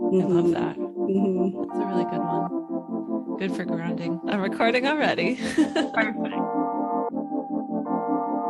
I love that. Mm-hmm. That's a really good one. Good for grounding. I'm recording already. Perfect.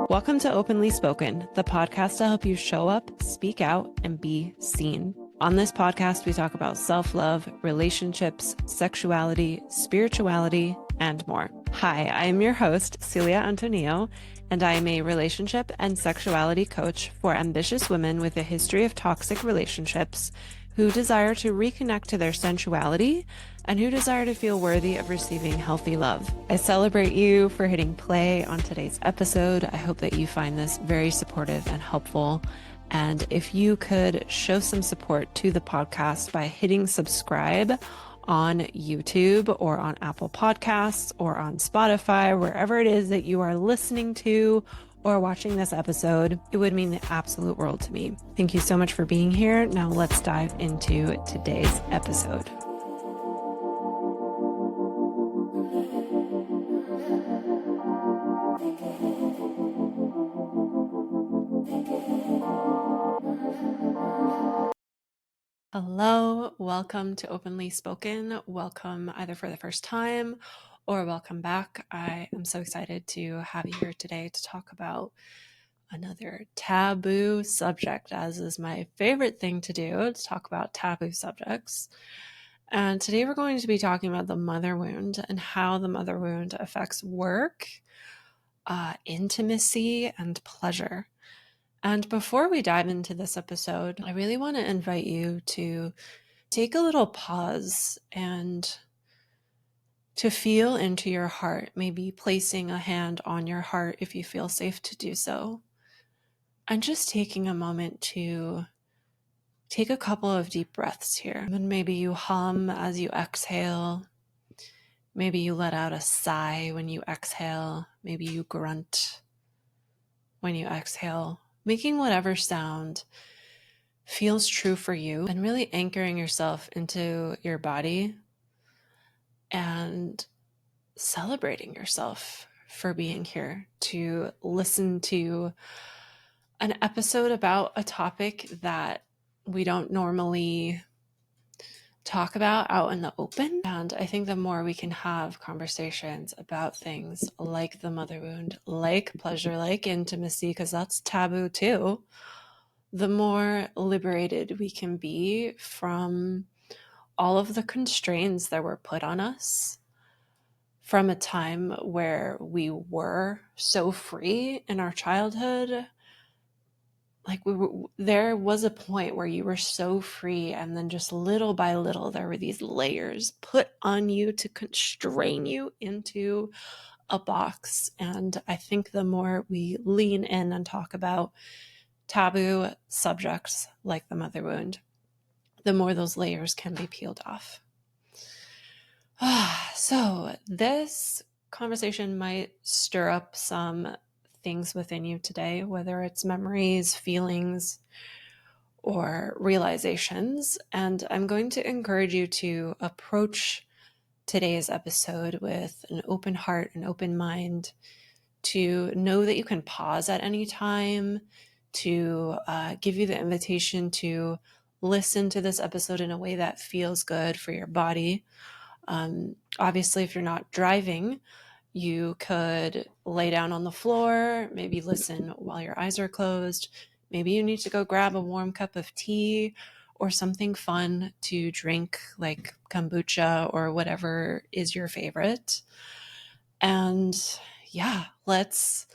Welcome to Openly Spoken, the podcast to help you show up, speak out, and be seen. On this podcast, we talk about self-love, relationships, sexuality, spirituality, and more. Hi, I am your host, Celia Antonio, and I am a relationship and sexuality coach for ambitious women with a history of toxic relationships who desire to reconnect to their sensuality and who desire to feel worthy of receiving healthy love. I celebrate you for hitting play on today's episode. I hope that you find this very supportive and helpful. And if you could show some support to the podcast by hitting subscribe on YouTube or on Apple Podcasts or on Spotify, wherever it is that you are listening to or watching this episode, it would mean the absolute world to me. Thank you so much for being here. Now let's dive into today's episode. Hello, welcome to Openly Spoken. Welcome either for the first time or welcome back. I am so excited to have you here today to talk about another taboo subject, as is my favorite thing to do, to talk about taboo subjects. And today we're going to be talking about the mother wound and how the mother wound affects work, intimacy, and pleasure. And before we dive into this episode, I really want to invite you to take a little pause and to feel into your heart, maybe placing a hand on your heart if you feel safe to do so. And just taking a moment to take a couple of deep breaths here. And maybe you hum as you exhale. Maybe you let out a sigh when you exhale. Maybe you grunt when you exhale. Making whatever sound feels true for you and really anchoring yourself into your body and celebrating yourself for being here to listen to an episode about a topic that we don't normally talk about out in the open. And I think the more we can have conversations about things like the mother wound, like pleasure, like intimacy, because that's taboo too, the more liberated we can be from all of the constraints that were put on us from a time where we were so free in our childhood. Like there was a point where you were so free, and then just little by little there were these layers put on you to constrain you into a box. And I think the more we lean in and talk about taboo subjects like the mother wound, the more those layers can be peeled off. So this conversation might stir up some things within you today, whether it's memories, feelings, or realizations. And I'm going to encourage you to approach today's episode with an open heart, an open mind, to know that you can pause at any time, to give you the invitation to listen to this episode in a way that feels good for your body. Obviously, if you're not driving, you could lay down on the floor, maybe listen while your eyes are closed. Maybe you need to go grab a warm cup of tea or something fun to drink, like kombucha or whatever is your favorite. And yeah, let's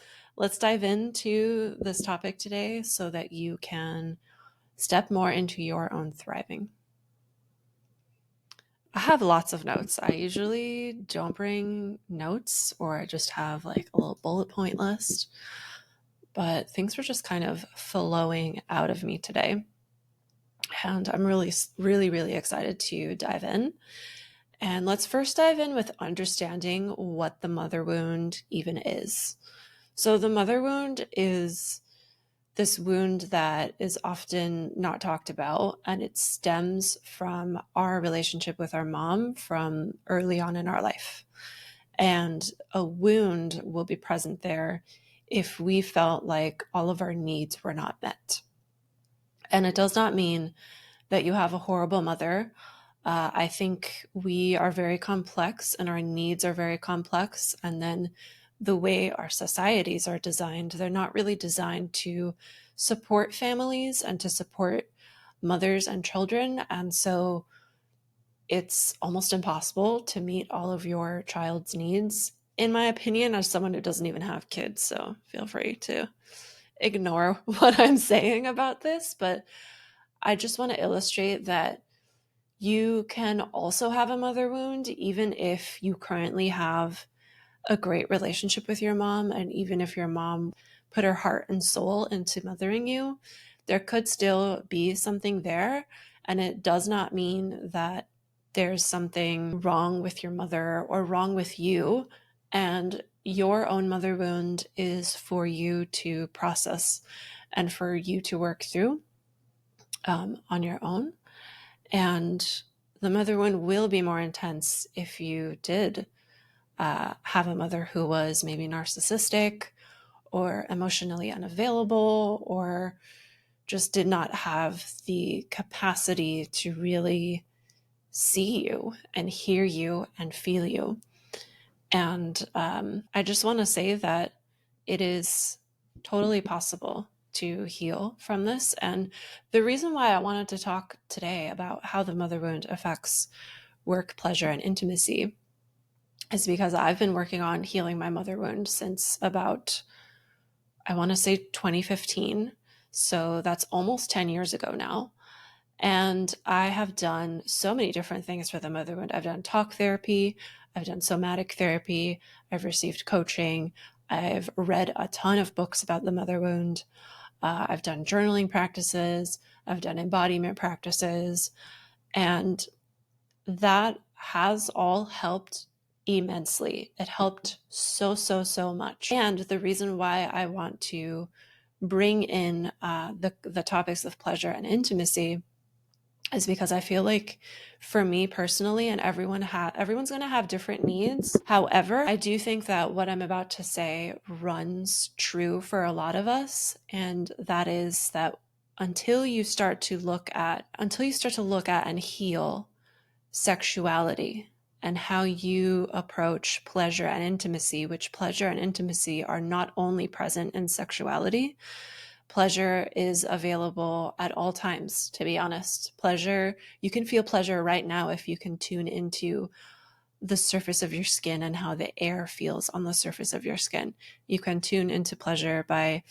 dive into this topic today so that you can step more into your own thriving. I have lots of notes. I usually don't bring notes, or I just have like a little bullet point list, but things were just kind of flowing out of me today. And I'm really excited to dive in. And let's first dive in with understanding what the mother wound even is. So the mother wound is this wound that is often not talked about, and it stems from our relationship with our mom from early on in our life. And a wound will be present there if we felt like all of our needs were not met. And it does not mean that you have a horrible mother. I think we are very complex and our needs are very complex. And then the way our societies are designed, they're not really designed to support families and to support mothers and children. And so it's almost impossible to meet all of your child's needs, in my opinion, as someone who doesn't even have kids. So feel free to ignore what I'm saying about this. But I just want to illustrate that you can also have a mother wound, even if you currently have a great relationship with your mom. And even if your mom put her heart and soul into mothering you, there could still be something there. And it does not mean that there's something wrong with your mother or wrong with you. And your own mother wound is for you to process and for you to work through on your own. And the mother wound will be more intense if you did have a mother who was maybe narcissistic or emotionally unavailable or just did not have the capacity to really see you and hear you and feel you. And I just want to say that it is totally possible to heal from this. And the reason why I wanted to talk today about how the mother wound affects work, pleasure, and intimacy is because I've been working on healing my mother wound since about, I want to say 2015. So that's almost 10 years ago now. And I have done so many different things for the mother wound. I've done talk therapy, I've done somatic therapy, I've received coaching, I've read a ton of books about the mother wound. I've done journaling practices, I've done embodiment practices, and that has all helped immensely. It helped so, so, so much. And the reason why I want to bring in the topics of pleasure and intimacy is because I feel like for me personally, and everyone's going to have different needs. However, I do think that what I'm about to say runs true for a lot of us, and that is that until you start to look at and heal sexuality and how you approach pleasure and intimacy, which pleasure and intimacy are not only present in sexuality. Pleasure is available at all times, to be honest. Pleasure, you can feel pleasure right now if you can tune into the surface of your skin and how the air feels on the surface of your skin. You can tune into pleasure by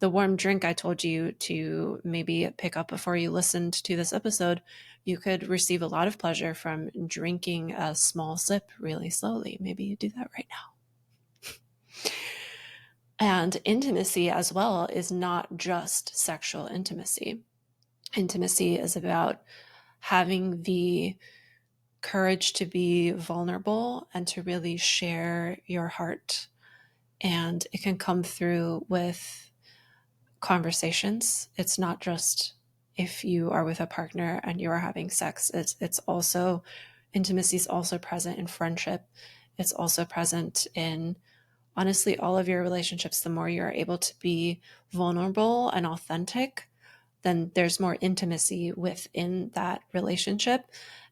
the warm drink I told you to maybe pick up before you listened to this episode. You could receive a lot of pleasure from drinking a small sip really slowly. Maybe you do that right now. And intimacy as well is not just sexual intimacy. Intimacy is about having the courage to be vulnerable and to really share your heart. And it can come through with conversations. It's not just if you are with a partner and you are having sex. It's also, intimacy is also present in friendship. It's also present in, honestly, all of your relationships. The more you're able to be vulnerable and authentic, then there's more intimacy within that relationship.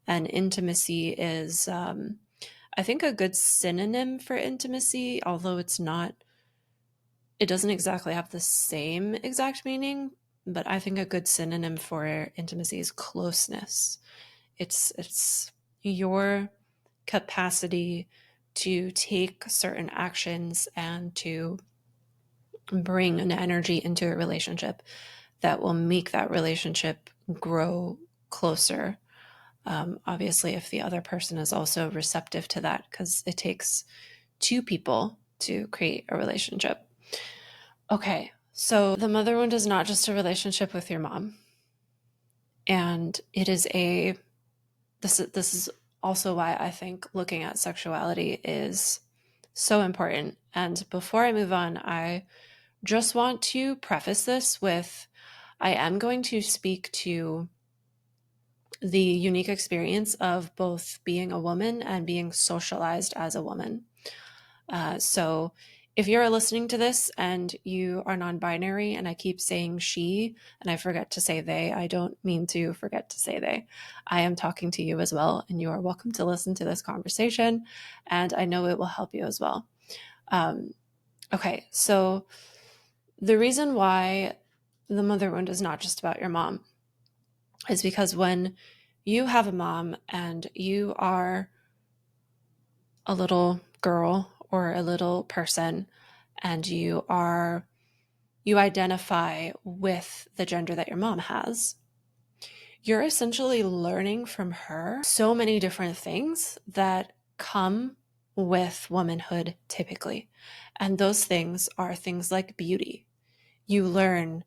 And intimacy is, I think, a good synonym for intimacy, although it doesn't exactly have the same exact meaning, but I think a good synonym for intimacy is closeness. It's your capacity to take certain actions and to bring an energy into a relationship that will make that relationship grow closer. Obviously, if the other person is also receptive to that, because it takes two people to create a relationship. Okay, so the mother wound is not just a relationship with your mom. And it is this is also why I think looking at sexuality is so important. And before I move on, I just want to preface this with, I am going to speak to the unique experience of both being a woman and being socialized as a woman. So If you're listening to this and you are non-binary and I keep saying she and I forget to say they, I don't mean to forget to say they. I am talking to you as well, and you are welcome to listen to this conversation, and I know it will help you as well. Okay, so the reason why the mother wound is not just about your mom is because when you have a mom and you are a little girl or a little person and you identify with the gender that your mom has, you're essentially learning from her so many different things that come with womanhood typically. And those things are things like beauty. You learn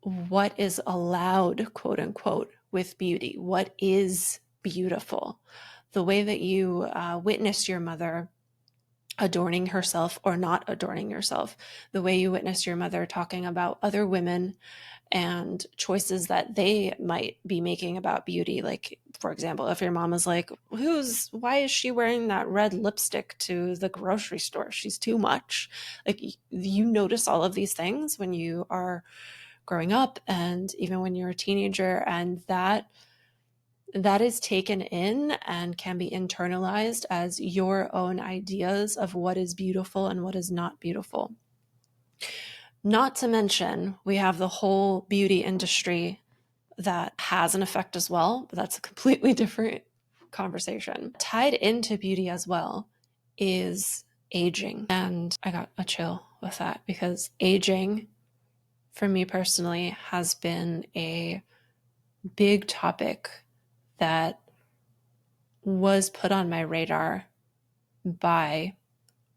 what is allowed, quote unquote, with beauty, what is beautiful. The way that you witness your mother adorning herself or not adorning herself, the way you witness your mother talking about other women and choices that they might be making about beauty. Like, for example, if your mom is like, why is she wearing that red lipstick to the grocery store? She's too much. Like, you notice all of these things when you are growing up and even when you're a teenager, and that is taken in and can be internalized as your own ideas of what is beautiful and what is not beautiful. Not to mention, we have the whole beauty industry that has an effect as well, but that's a completely different conversation. Tied into beauty as well is aging. And I got a chill with that because aging, for me personally, has been a big topic that was put on my radar by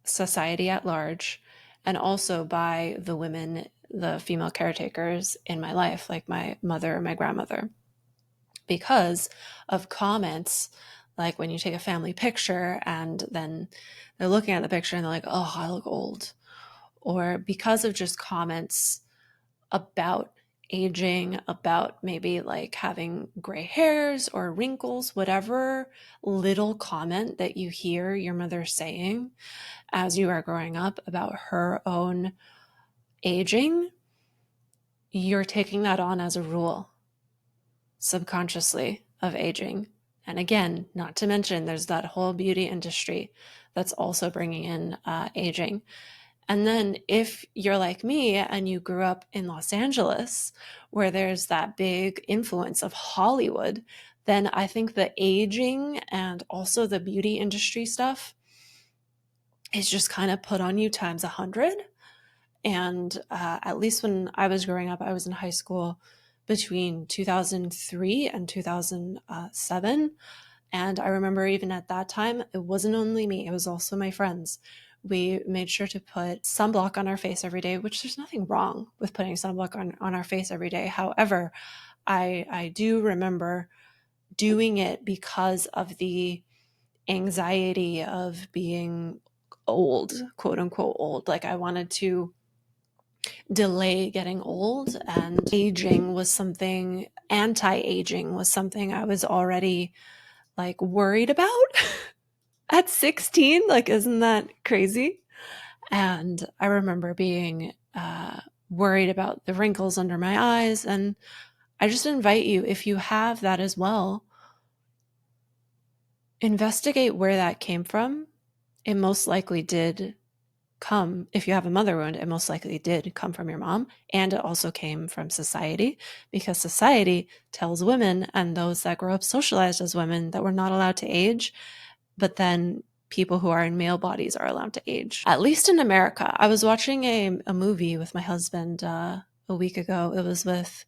society at large and also by the women, the female caretakers in my life, like my mother and my grandmother, because of comments like when you take a family picture and then they're looking at the picture and they're like, oh, I look old. Or because of just comments about aging, about maybe like having gray hairs or wrinkles, whatever little comment that you hear your mother saying as you are growing up about her own aging, you're taking that on as a rule subconsciously of aging. And again, not to mention, there's that whole beauty industry that's also bringing in aging. And then if you're like me and you grew up in Los Angeles, where there's that big influence of Hollywood, then I think the aging and also the beauty industry stuff is just kind of put on you times 100. And at least when I was growing up, I was in high school between 2003 and 2007. And I remember even at that time, it wasn't only me, it was also my friends. We made sure to put sunblock on our face every day, which there's nothing wrong with putting sunblock on our face every day. However, I do remember doing it because of the anxiety of being old, quote unquote old. Like I wanted to delay getting old, and anti-aging was something I was already like worried about at 16. Like, isn't that crazy? And I remember being worried about the wrinkles under my eyes. And I just invite you, if you have that as well, investigate where that came from. It most likely did come, if you have a mother wound, it most likely did come from your mom. And it also came from society, because society tells women and those that grow up socialized as women that we're not allowed to age. But then people who are in male bodies are allowed to age, at least in America. I was watching a movie with my husband a week ago. It was with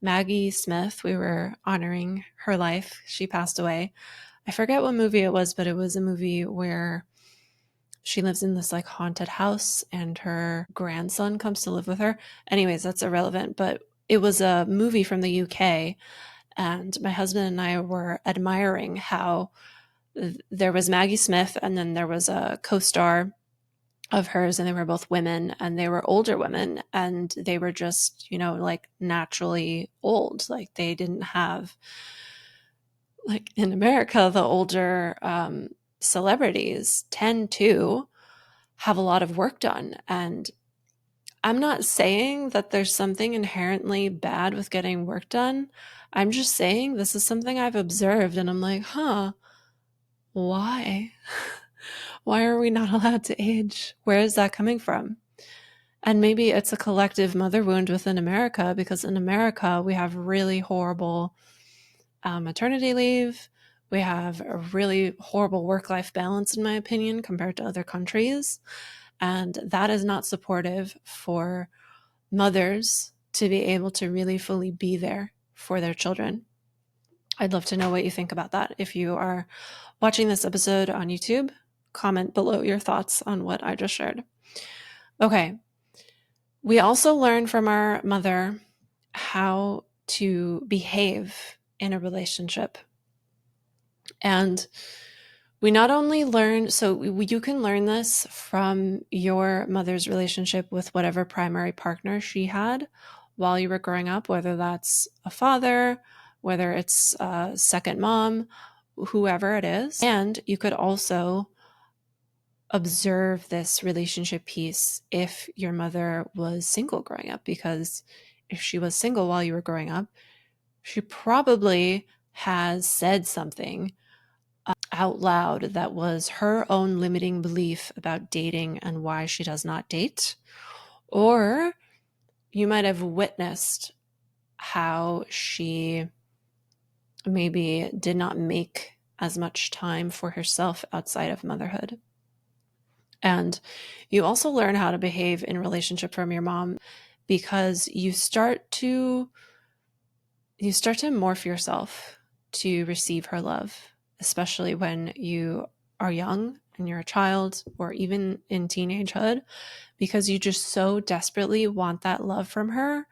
Maggie Smith. We were honoring her life. She passed away. I forget what movie it was, but it was a movie where she lives in this like haunted house and her grandson comes to live with her. Anyways, that's irrelevant, but it was a movie from the UK, and my husband and I were admiring how there was Maggie Smith and then there was a co-star of hers, and they were both women, and they were older women, and they were just, like naturally old. Like they didn't have, like in America, the older celebrities tend to have a lot of work done. And I'm not saying that there's something inherently bad with getting work done. I'm just saying this is something I've observed, and I'm like, why? Why are we not allowed to age? Where is that coming from? And maybe it's a collective mother wound within America, because in America, we have really horrible maternity leave. We have a really horrible work-life balance, in my opinion, compared to other countries. And that is not supportive for mothers to be able to really fully be there for their children. I'd love to know what you think about that. If you are watching this episode on YouTube, comment below your thoughts on what I just shared. Okay. We also learn from our mother how to behave in a relationship. And we not only learn, so you can learn this from your mother's relationship with whatever primary partner she had while you were growing up, whether that's a father, whether it's a second mom, whoever it is. And you could also observe this relationship piece if your mother was single growing up, because if she was single while you were growing up, she probably has said something out loud that was her own limiting belief about dating and why she does not date. Or you might have witnessed how she maybe did not make as much time for herself outside of motherhood. And you also learn how to behave in relationship from your mom, because you start to morph yourself to receive her love, especially when you are young and you're a child, or even in teenagehood, because you just so desperately want that love from her.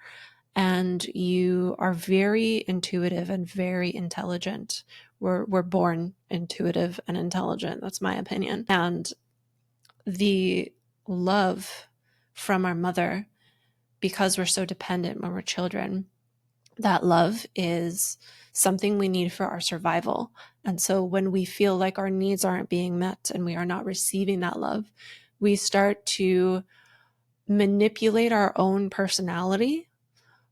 And you are very intuitive and very intelligent. We're born intuitive and intelligent. That's my opinion. And the love from our mother, because we're so dependent when we're children, that love is something we need for our survival. And so when we feel like our needs aren't being met and we are not receiving that love, we start to manipulate our own personality.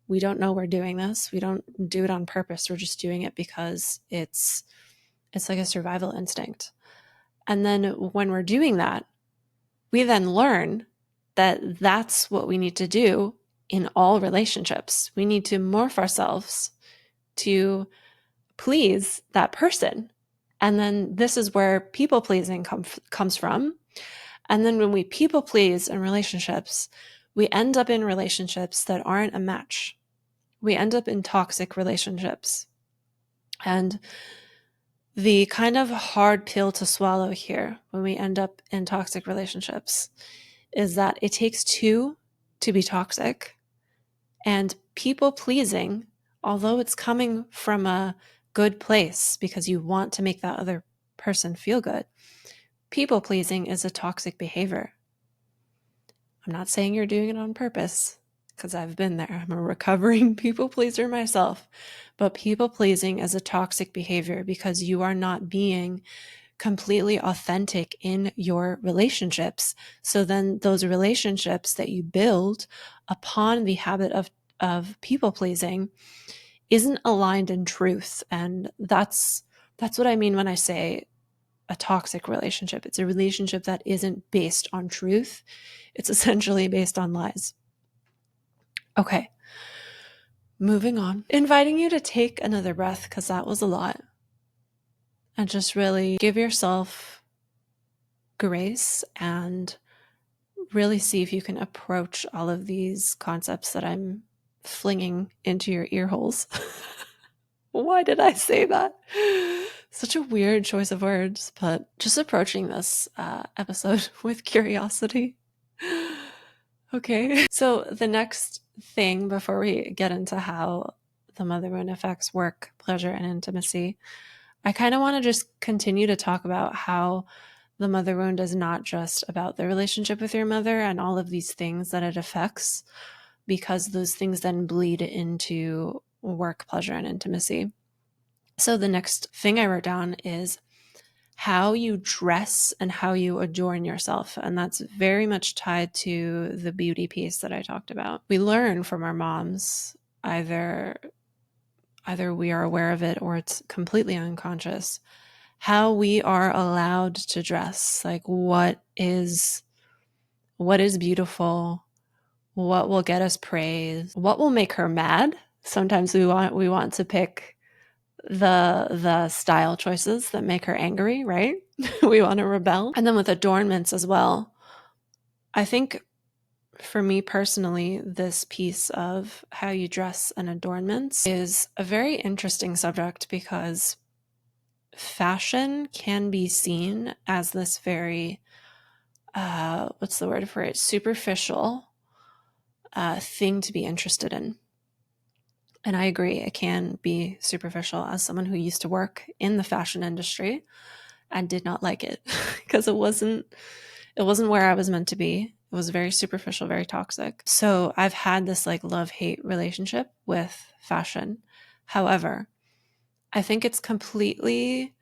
We don't know we're doing this. We don't do it on purpose. We're just doing it because it's like a survival instinct. And then when we're doing that, we then learn that that's what we need to do in all relationships. We need to morph ourselves to please that person. And then this is where people pleasing comes from. And then when we people please in relationships, we end up in relationships that aren't a match. We end up in toxic relationships. And the kind of hard pill to swallow here when we end up in toxic relationships is that it takes two to be toxic. And people pleasing, although it's coming from a good place because you want to make that other person feel good, people pleasing is a toxic behavior. I'm not saying you're doing it on purpose, because I've been there. I'm a recovering people pleaser myself. But people pleasing is a toxic behavior because you are not being completely authentic in your relationships. So then those relationships that you build upon the habit of people pleasing isn't aligned in truth. And that's what I mean when I say a toxic relationship. It's a relationship that isn't based on truth. It's essentially based on lies. Okay. Moving on. Inviting you to take another breath, because that was a lot. And just really give yourself grace and really see if you can approach all of these concepts that I'm flinging into your ear holes. Why did I say that? Such a weird choice of words, but just approaching this episode with curiosity. Okay. So the next thing before we get into how the mother wound affects work, pleasure, and intimacy, I kind of want to just continue to talk about how the mother wound is not just about the relationship with your mother and all of these things that it affects, because those things then bleed into work, pleasure, and intimacy. So the next thing I wrote down is how you dress and how you adorn yourself. And that's very much tied to the beauty piece that I talked about. We learn from our moms, either we are aware of it or it's completely unconscious, how we are allowed to dress. Like what is beautiful, what will get us praise, what will make her mad. Sometimes we want to pick the style choices that make her angry, right? We want to rebel. And then with adornments as well. I think for me personally, this piece of how you dress and adornments is a very interesting subject because fashion can be seen as this very, what's the word for it? Superficial thing to be interested in. And I agree, it can be superficial. As someone who used to work in the fashion industry, I did not like it because it wasn't where I was meant to be. It was very superficial, very toxic. So I've had this like love-hate relationship with fashion. However, I think it's completely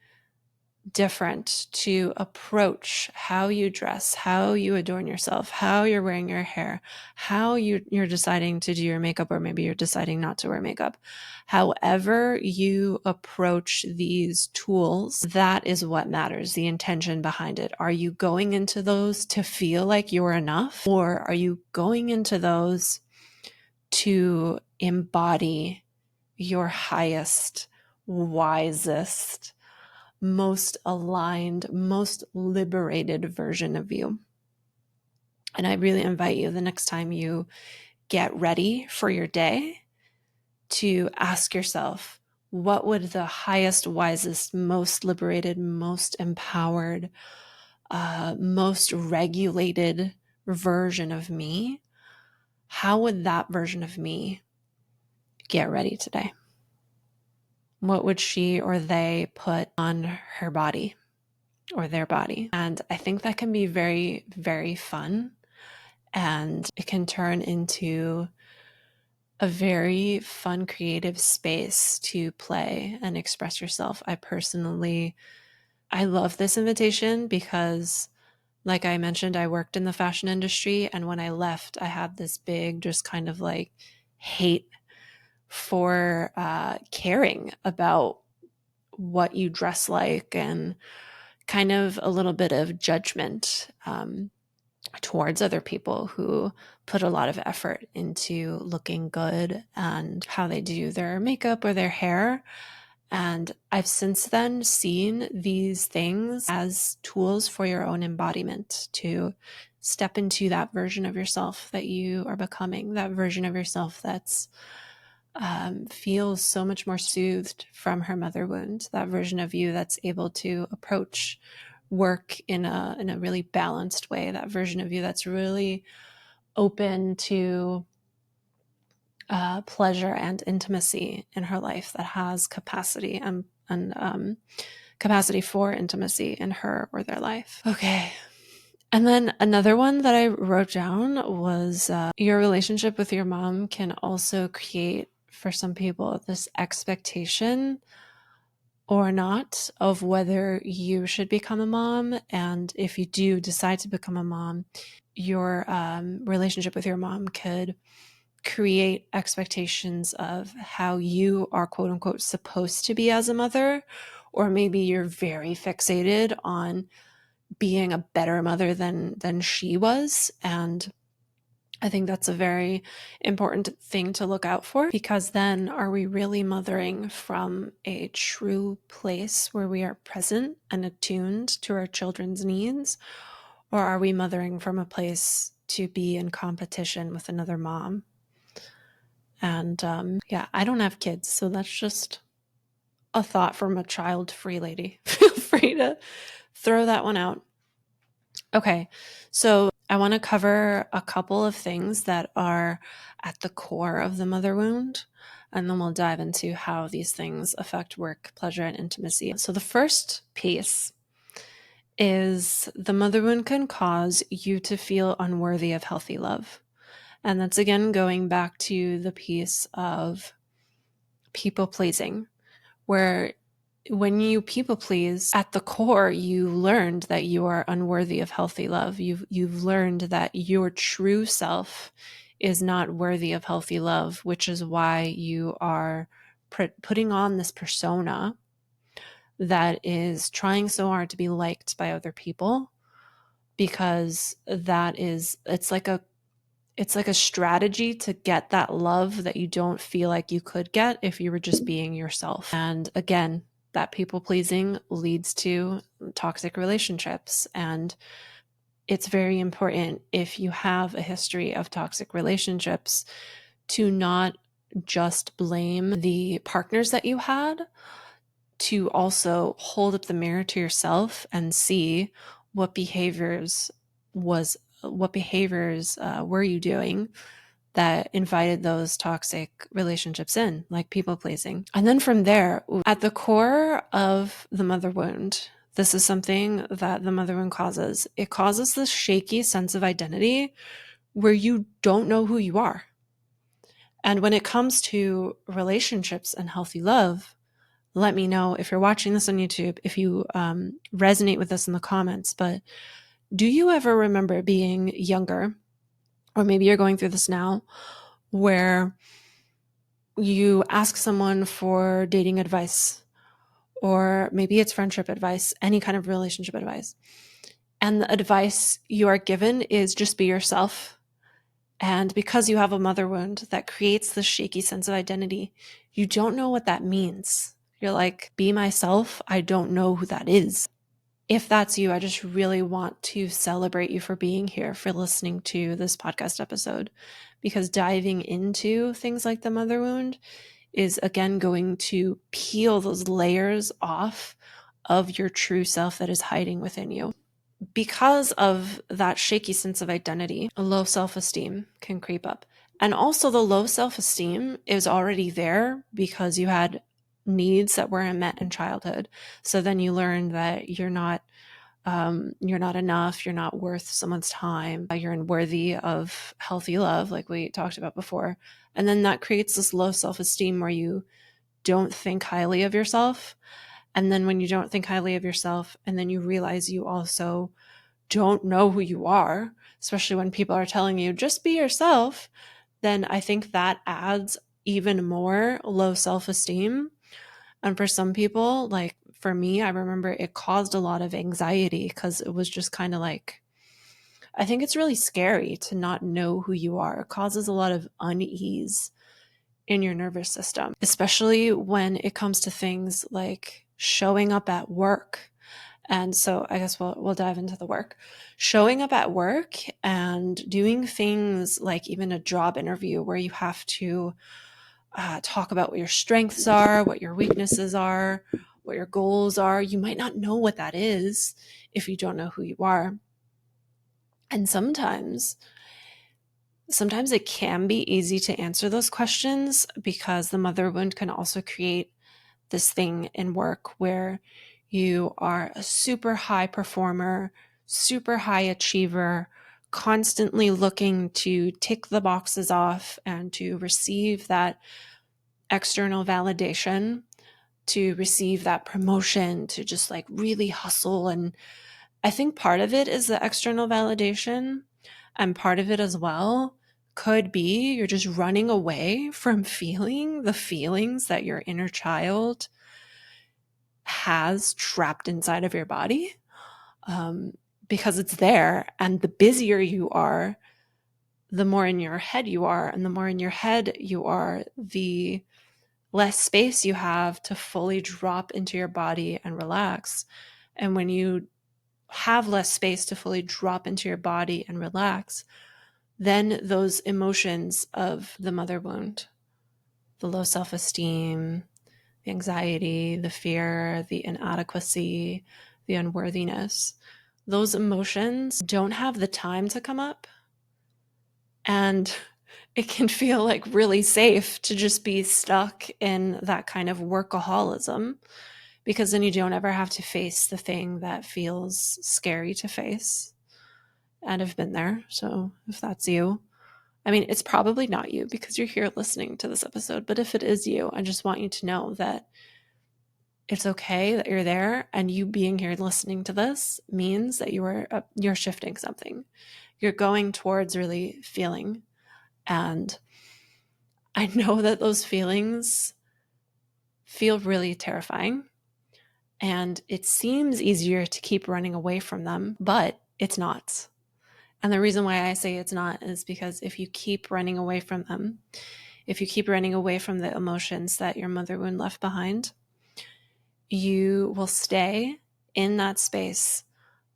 different to approach how you dress, how you adorn yourself, how you're wearing your hair, how you're deciding to do your makeup, or maybe you're deciding not to wear makeup. However you approach these tools, that is what matters, the intention behind it. Are you going into those to feel like you're enough, or are you going into those to embody your highest, wisest, most aligned, most liberated version of you? And I really invite you, the next time you get ready for your day, to ask yourself, what would the highest, wisest, most liberated, most empowered, most regulated version of me, how would that version of me get ready today? What would she or they put on her body or their body? And I think that can be very, very fun. And it can turn into a very fun, creative space to play and express yourself. I love this invitation because, like I mentioned, I worked in the fashion industry. And when I left, I had this big, just kind of like hate for caring about what you dress like, and kind of a little bit of judgment towards other people who put a lot of effort into looking good and how they do their makeup or their hair. And I've since then seen these things as tools for your own embodiment, to step into that version of yourself that you are becoming, that version of yourself that's feels so much more soothed from her mother wound, that version of you that's able to approach work in a really balanced way, that version of you that's really open to pleasure and intimacy in her life, that has capacity and capacity for intimacy in her or their life. Okay. And then another one that I wrote down was your relationship with your mom can also create, for some people, this expectation or not of whether you should become a mom. And if you do decide to become a mom, your relationship with your mom could create expectations of how you are, quote unquote, supposed to be as a mother. Or maybe you're very fixated on being a better mother than she was. And I think that's a very important thing to look out for, because then are we really mothering from a true place where we are present and attuned to our children's needs? Or are we mothering from a place to be in competition with another mom? And yeah, I don't have kids, so that's just a thought from a child-free lady. Feel free to throw that one out. Okay, so I want to cover a couple of things that are at the core of the mother wound, and then we'll dive into how these things affect work, pleasure, and intimacy. So the first piece is the mother wound can cause you to feel unworthy of healthy love. And that's again going back to the piece of people pleasing, where when you people please, at the core, you learned that you are unworthy of healthy love. You've learned that your true self is not worthy of healthy love, which is why you are putting on this persona that is trying so hard to be liked by other people, because it's like a strategy to get that love that you don't feel like you could get if you were just being yourself. And again, that people pleasing leads to toxic relationships. And it's very important, if you have a history of toxic relationships, to not just blame the partners that you had, to also hold up the mirror to yourself and see what behaviors were you doing that invited those toxic relationships in, like people pleasing. And then from there, at the core of the mother wound, this is something that the mother wound causes. It causes this shaky sense of identity where you don't know who you are. And when it comes to relationships and healthy love, let me know if you're watching this on YouTube, if you resonate with this in the comments. But do you ever remember being younger, or maybe you're going through this now, where you ask someone for dating advice, or maybe it's friendship advice, any kind of relationship advice, and the advice you are given is just be yourself? And because you have a mother wound that creates this shaky sense of identity, you don't know what that means. You're like, be myself? I don't know who that is. If that's you, I just really want to celebrate you for being here, for listening to this podcast episode, because diving into things like the mother wound is, again, going to peel those layers off of your true self that is hiding within you. Because of that shaky sense of identity, a low self-esteem can creep up. And also the low self-esteem is already there because you had needs that weren't met in childhood. So then you learn that you're not enough, you're not worth someone's time, you're unworthy of healthy love, like we talked about before. And then that creates this low self-esteem where you don't think highly of yourself. And then when you don't think highly of yourself, and then you realize you also don't know who you are, especially when people are telling you, just be yourself, then I think that adds even more low self-esteem. And for some people, like for me, I remember it caused a lot of anxiety because it was just kind of like, I think it's really scary to not know who you are. It causes a lot of unease in your nervous system, especially when it comes to things like showing up at work. And so I guess we'll dive into the work. Showing up at work and doing things like even a job interview where you have to talk about what your strengths are, what your weaknesses are, what your goals are. You might not know what that is if you don't know who you are. And sometimes it can be easy to answer those questions because the mother wound can also create this thing in work where you are a super high performer, super high achiever, constantly looking to tick the boxes off and to receive that external validation, to receive that promotion, to just like really hustle. And I think part of it is the external validation, and part of it as well could be you're just running away from feeling the feelings that your inner child has trapped inside of your body, because it's there. And the busier you are, the more in your head you are. And the more in your head you are, the less space you have to fully drop into your body and relax. And when you have less space to fully drop into your body and relax, then those emotions of the mother wound, the low self-esteem, the anxiety, the fear, the inadequacy, the unworthiness, those emotions don't have the time to come up. And it can feel like really safe to just be stuck in that kind of workaholism, because then you don't ever have to face the thing that feels scary to face. And I've been there. So if that's you, I mean, it's probably not you because you're here listening to this episode, but if it is you, I just want you to know that It's okay that you're there, and you being here listening to this means that you're shifting something. You're going towards really feeling. And I know that those feelings feel really terrifying, and it seems easier to keep running away from them, but it's not. And the reason why I say it's not is because if you keep running away from them, if you keep running away from the emotions that your mother wound left behind, you will stay in that space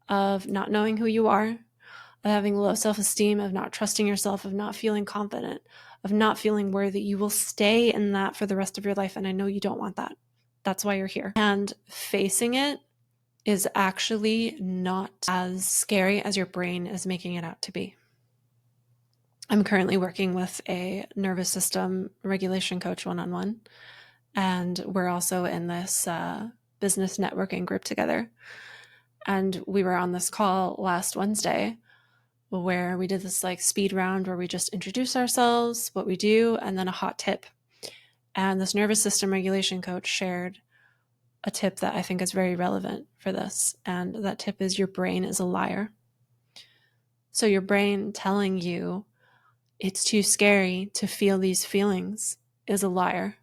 of not knowing who you are, of having low self-esteem, of not trusting yourself, of not feeling confident, of not feeling worthy. You will stay in that for the rest of your life. And I know you don't want that. That's why you're here. And facing it is actually not as scary as your brain is making it out to be. I'm currently working with a nervous system regulation coach one-on-one. And we're also in this business networking group together. And we were on this call last Wednesday where we did this like speed round where we just introduce ourselves, what we do, and then a hot tip. And this nervous system regulation coach shared a tip that I think is very relevant for this. And that tip is your brain is a liar. So your brain telling you it's too scary to feel these feelings is a liar.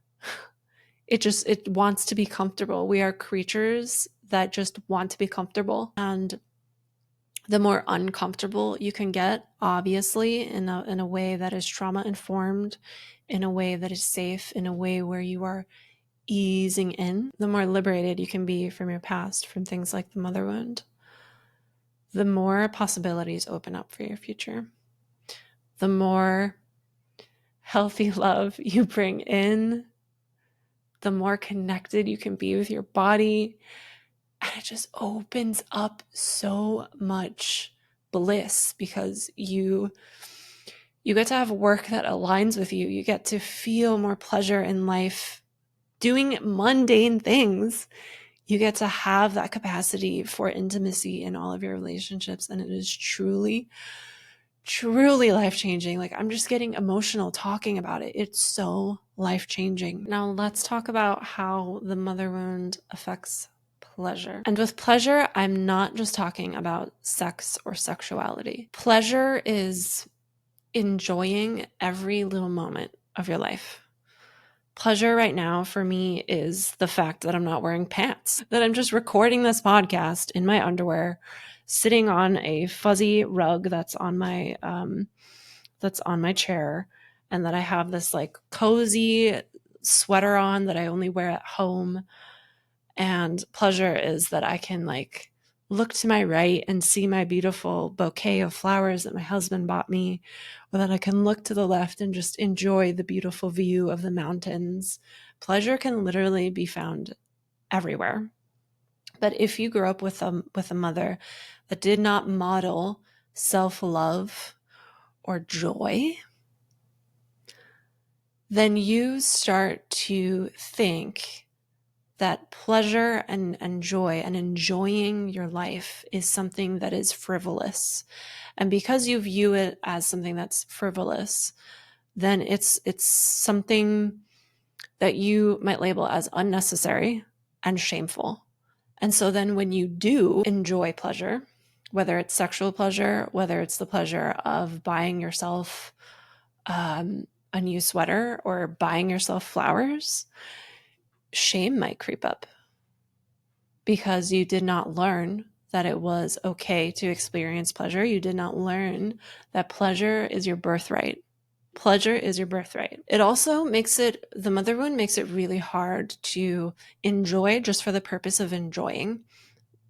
It wants to be comfortable. We are creatures that just want to be comfortable. And the more uncomfortable you can get, obviously, in a way that is trauma informed, in a way that is safe, in a way where you are easing in, the more liberated you can be from your past, from things like the mother wound. The more possibilities open up for your future. The more healthy love you bring in, the more connected you can be with your body. And it just opens up so much bliss because you get to have work that aligns with you. You get to feel more pleasure in life doing mundane things. You get to have that capacity for intimacy in all of your relationships. And it is truly, truly life-changing. Like, I'm just getting emotional talking about it. It's so life-changing. Now let's talk about how the mother wound affects pleasure. And with pleasure, I'm not just talking about sex or sexuality. Pleasure is enjoying every little moment of your life. Pleasure right now for me is the fact that I'm not wearing pants, that I'm just recording this podcast in my underwear, sitting on a fuzzy rug that's on my chair, and that I have this like cozy sweater on that I only wear at home. And pleasure is that I can like look to my right and see my beautiful bouquet of flowers that my husband bought me, or that I can look to the left and just enjoy the beautiful view of the mountains. Pleasure can literally be found everywhere. But if you grew up with a mother that did not model self-love or joy, then you start to think that pleasure and joy and enjoying your life is something that is frivolous. And because you view it as something that's frivolous, then it's something that you might label as unnecessary and shameful. And so then when you do enjoy pleasure, whether it's sexual pleasure, whether it's the pleasure of buying yourself a new sweater or buying yourself flowers, shame might creep up because you did not learn that it was okay to experience pleasure. You did not learn that pleasure is your birthright. Pleasure is your birthright. It also the mother wound makes it really hard to enjoy just for the purpose of enjoying,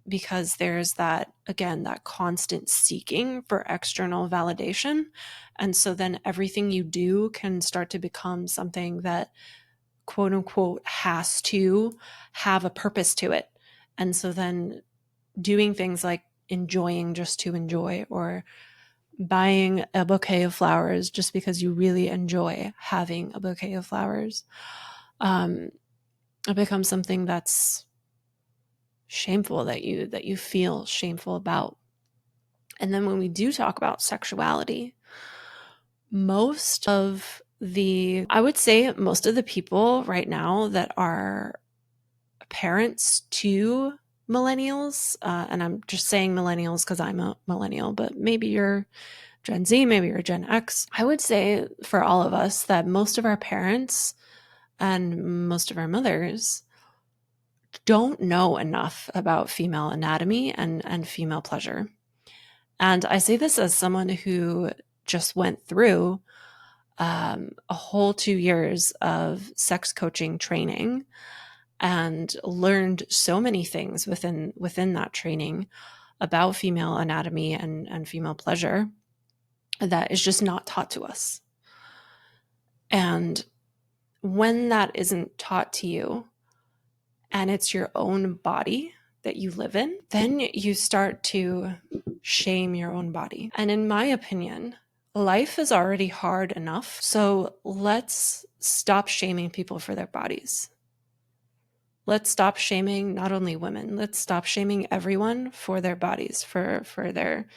because there's that, again, that constant seeking for external validation. And so then everything you do can start to become something that, quote unquote, has to have a purpose to it. And so then doing things like enjoying just to enjoy, or buying a bouquet of flowers just because you really enjoy having a bouquet of flowers, it becomes something that's shameful, that you feel shameful about. And then when we do talk about sexuality, I would say most of the people right now that are parents to millennials, and I'm just saying millennials because I'm a millennial, but maybe you're Gen Z, maybe you're Gen X. I would say for all of us that most of our parents and most of our mothers don't know enough about female anatomy and female pleasure. And I say this as someone who just went through a whole 2 years of sex coaching training and learned so many things within that training about female anatomy and female pleasure that is just not taught to us. And when that isn't taught to you and it's your own body that you live in, then you start to shame your own body. And in my opinion, life is already hard enough. So let's stop shaming people for their bodies. Let's stop shaming not only women, let's stop shaming everyone for their bodies, for their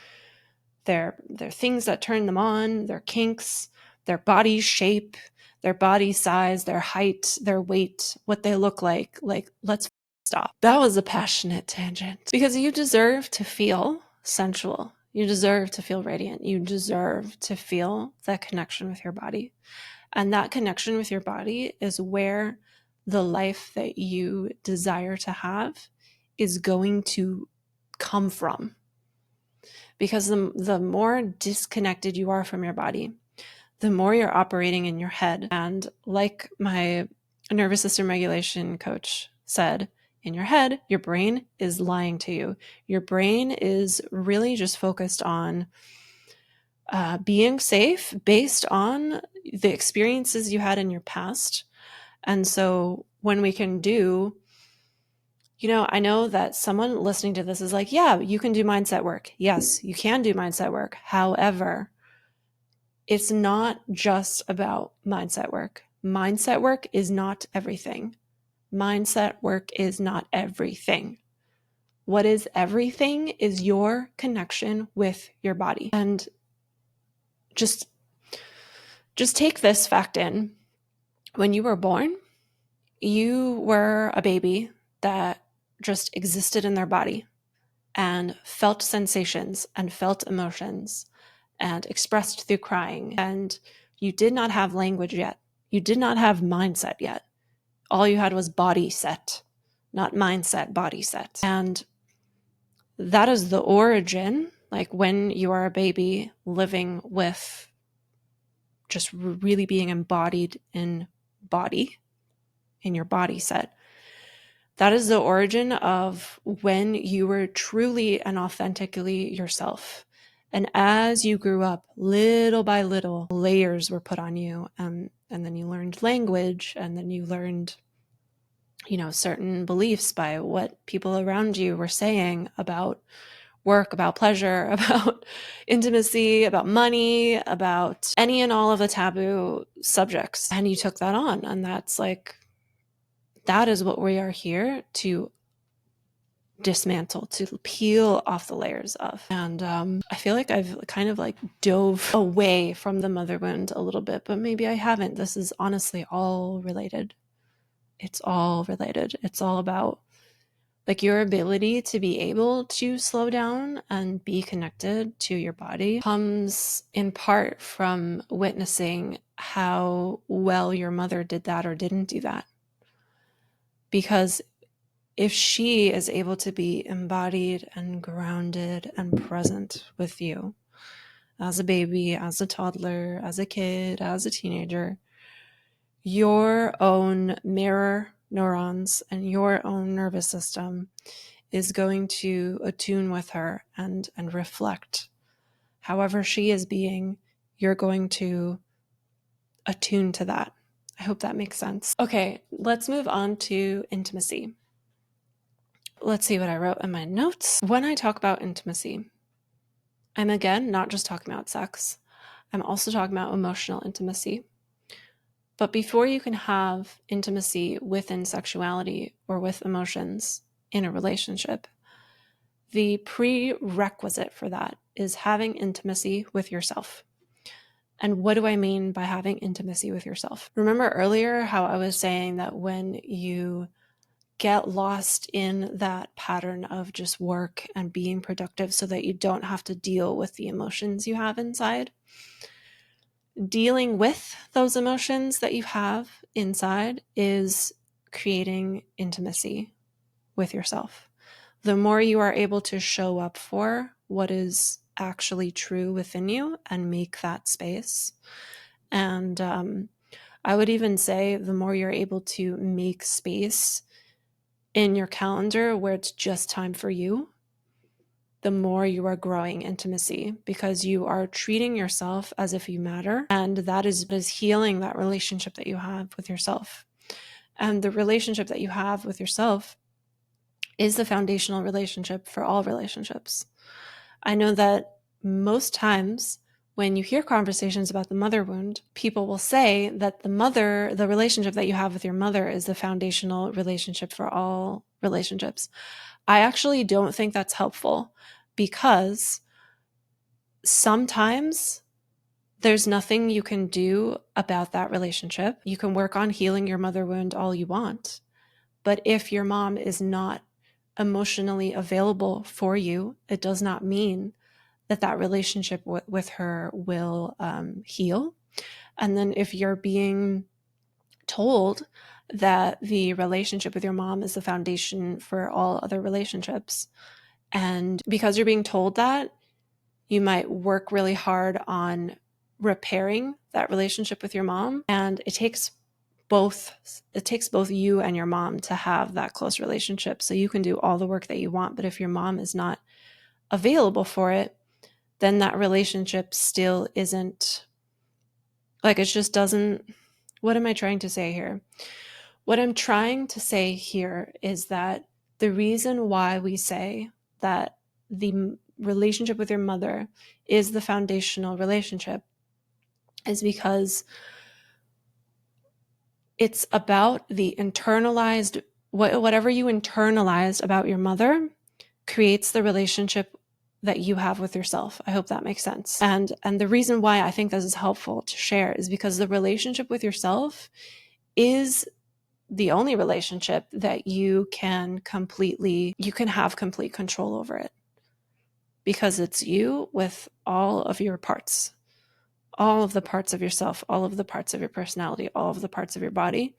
things that turn them on, their kinks, their body shape, their body size, their height, their weight, what they look like. Like, let's stop. That was a passionate tangent because you deserve to feel sensual. You deserve to feel radiant. You deserve to feel that connection with your body. And that connection with your body is where the life that you desire to have is going to come from. Because the more disconnected you are from your body, the more you're operating in your head. And like my nervous system regulation coach said, in your head, your brain is lying to you. Your brain is really just focused on being safe based on the experiences you had in your past. And so when we can do, I know that someone listening to this is like, yeah, you can do mindset work. Yes, you can do mindset work. However, it's not just about mindset work. Mindset work is not everything. Mindset work is not everything. What is everything is your connection with your body. And just take this fact in. When you were born, you were a baby that just existed in their body and felt sensations and felt emotions and expressed through crying. And you did not have language yet. You did not have mindset yet. All you had was body set, not mindset, body set. And that is the origin, like when you are a baby living with just really being embodied in your body set. That is the origin of when you were truly and authentically yourself. And as you grew up, little by little, layers were put on you. And then you learned language, and then you learned, certain beliefs by what people around you were saying about work, about pleasure, about intimacy, about money, about any and all of the taboo subjects. And you took that on. And that is what we are here to dismantle, to peel off the layers of. And I feel like I've kind of dove away from the mother wound a little bit, but maybe I haven't. This is honestly all related. It's all related. It's all about your ability to be able to slow down and be connected to your body comes in part from witnessing how well your mother did that or didn't do that. Because if she is able to be embodied and grounded and present with you as a baby, as a toddler, as a kid, as a teenager, your own mirror neurons and your own nervous system is going to attune with her and reflect. However she is being, you're going to attune to that. I hope that makes sense. Okay, let's move on to intimacy. Let's see what I wrote in my notes. When I talk about intimacy, I'm again not just talking about sex. I'm also talking about emotional intimacy. But before you can have intimacy within sexuality or with emotions in a relationship, the prerequisite for that is having intimacy with yourself. And what do I mean by having intimacy with yourself? Remember earlier how I was saying that when you get lost in that pattern of just work and being productive so that you don't have to deal with the emotions you have inside. Dealing with those emotions that you have inside is creating intimacy with yourself. The more you are able to show up for what is actually true within you and make that space. And I would even say the more you're able to make space in your calendar where it's just time for you, the more you are growing intimacy, because you are treating yourself as if you matter. And that is healing that relationship that you have with yourself. And the relationship that you have with yourself is the foundational relationship for all relationships. I know that most times when you hear conversations about the mother wound, people will say that the relationship that you have with your mother is the foundational relationship for all relationships. I actually don't think that's helpful, because sometimes there's nothing you can do about that relationship. You can work on healing your mother wound all you want, but if your mom is not emotionally available for you, it does not mean that relationship with her will heal. And then if you're being told that the relationship with your mom is the foundation for all other relationships, and because you're being told that, you might work really hard on repairing that relationship with your mom. And it takes both you and your mom to have that close relationship. So you can do all the work that you want, but if your mom is not available for it, then that relationship still isn't, like, it just doesn't. What am I trying to say here? What I'm trying to say here is that the reason why we say that the relationship with your mother is the foundational relationship is because it's about the internalized, whatever you internalized about your mother creates the relationship that you have with yourself. I hope that makes sense. And the reason why I think this is helpful to share is because the relationship with yourself is the only relationship that you can have complete control over it, because it's you with all of your parts, all of the parts of yourself, all of the parts of your personality, all of the parts of your body.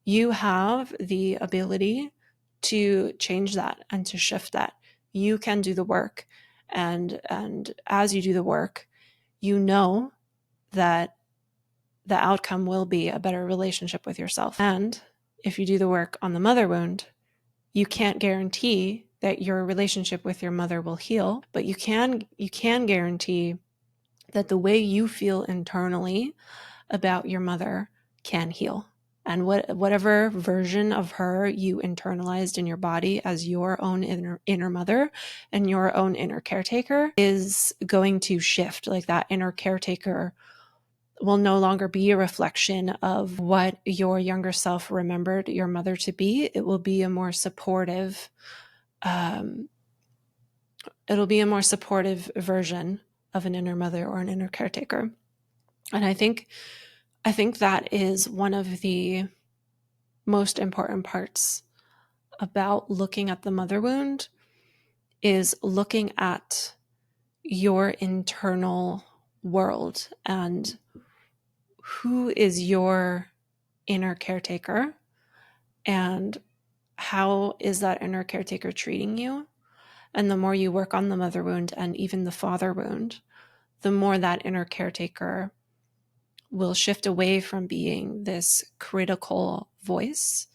You have the ability to change that and to shift that. You can do the work. And as you do the work, you know that the outcome will be a better relationship with yourself. And if you do the work on the mother wound, you can't guarantee that your relationship with your mother will heal, but you can guarantee that the way you feel internally about your mother can heal. And whatever version of her you internalized in your body as your own inner mother and your own inner caretaker is going to shift. Like, that inner caretaker will no longer be a reflection of what your younger self remembered your mother to be. It will be a more supportive, version of an inner mother or an inner caretaker. And I think that is one of the most important parts about looking at the mother wound, is looking at your internal world and who is your inner caretaker, and how is that inner caretaker treating you. And the more you work on the mother wound and even the father wound, the more that inner caretaker will shift away from being this critical voice,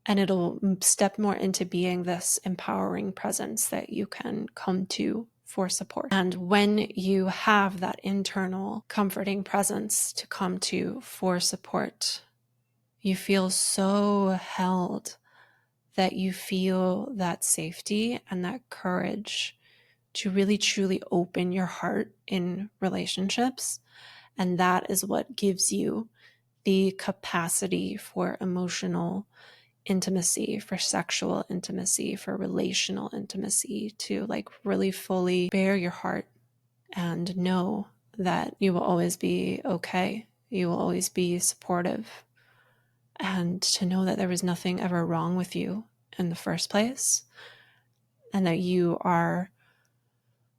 and it'll step more into being this empowering presence that you can come to for support. And when you have that internal comforting presence to come to for support, you feel so held that you feel that safety and that courage to really truly open your heart in relationships. And that is what gives you the capacity for emotional intimacy, for sexual intimacy, for relational intimacy, to like really fully bare your heart and know that you will always be okay. You will always be supportive. and to know that there was nothing ever wrong with you in the first place, and that you are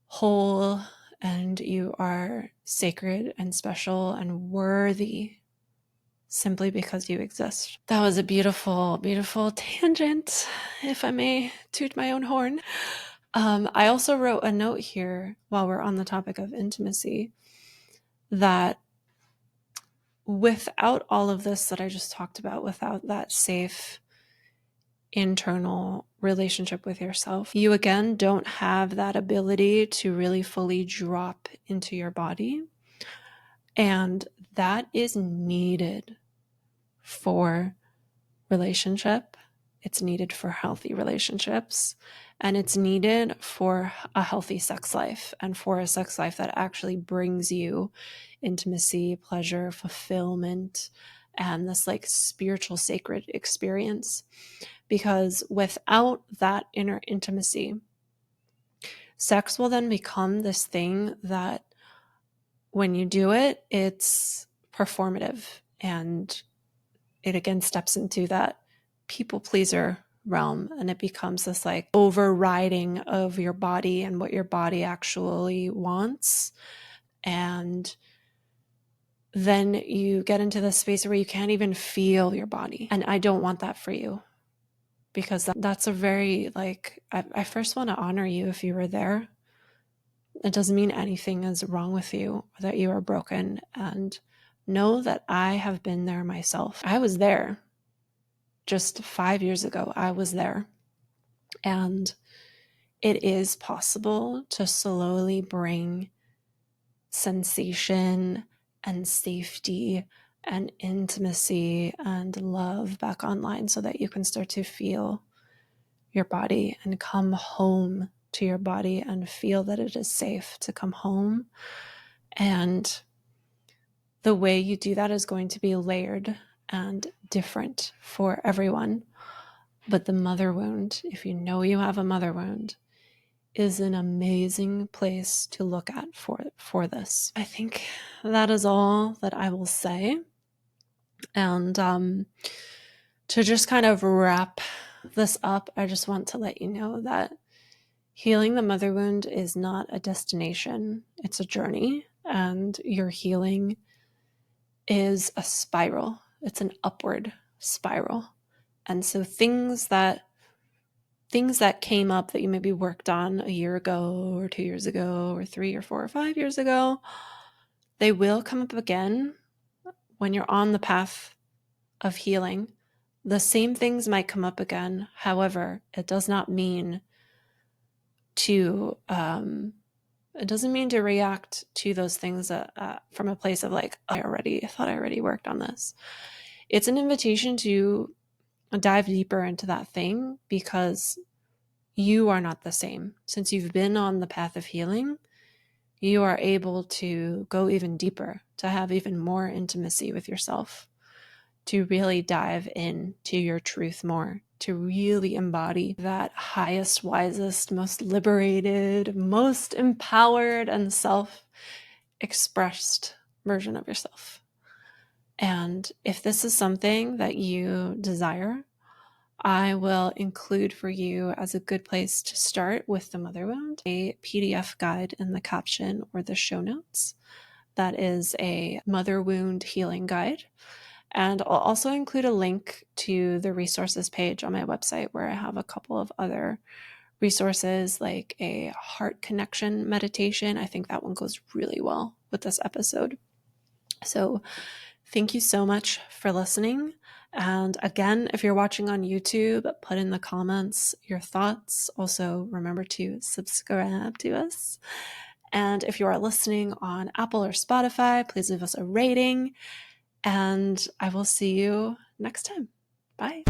whole and you are sacred and special and worthy simply because you exist. That was a beautiful, beautiful tangent, if I may toot my own horn. I also wrote a note here while we're on the topic of intimacy that without all of this that I just talked about, without that safe internal relationship with yourself, you again don't have that ability to really fully drop into your body. And that is needed for relationship. It's needed for healthy relationships, and it's needed for a healthy sex life, and for a sex life that actually brings you intimacy, pleasure, fulfillment, and this like spiritual sacred experience. Because without that inner intimacy, sex will then become this thing that when you do it, it's performative, and it again steps into that people pleaser realm, and it becomes this like overriding of your body and what your body actually wants. And then you get into this space where you can't even feel your body. And I don't want that for you, because that's a very like, I first want to honor you if you were there. It doesn't mean anything is wrong with you or that you are broken. And know that I have been there myself. I was there. Just 5 years ago, I was there. And it is possible to slowly bring sensation and safety and intimacy and love back online so that you can start to feel your body and come home to your body and feel that it is safe to come home. And the way you do that is going to be layered and different for everyone. But the mother wound, if you know you have a mother wound, is an amazing place to look at for this. I think that is all that I will say. And to just kind of wrap this up, I just want to let you know that healing the mother wound is not a destination. It's a journey, and your healing is a spiral. It's an upward spiral. And so things that came up that you maybe worked on a year ago or 2 years ago or 3 or 4 or 5 years ago, they will come up again when you're on the path of healing. The same things might come up again. However, it does not mean to react to those things from a place of like, I thought I already worked on this. It's an invitation to dive deeper into that thing, because you are not the same. Since you've been on the path of healing, you are able to go even deeper, to have even more intimacy with yourself, to really dive into your truth more, to really embody that highest, wisest, most liberated, most empowered and self-expressed version of yourself. And if this is something that you desire, I will include for you as a good place to start with the mother wound a PDF guide in the caption or the show notes. That is a mother wound healing guide. And I'll also include a link to the resources page on my website, where I have a couple of other resources, like a heart connection meditation. I think that one goes really well with this episode. So thank you so much for listening. And again, if you're watching on YouTube, put in the comments your thoughts. Also, remember to subscribe to us. And if you are listening on Apple or Spotify, please leave us a rating. And I will see you next time. Bye.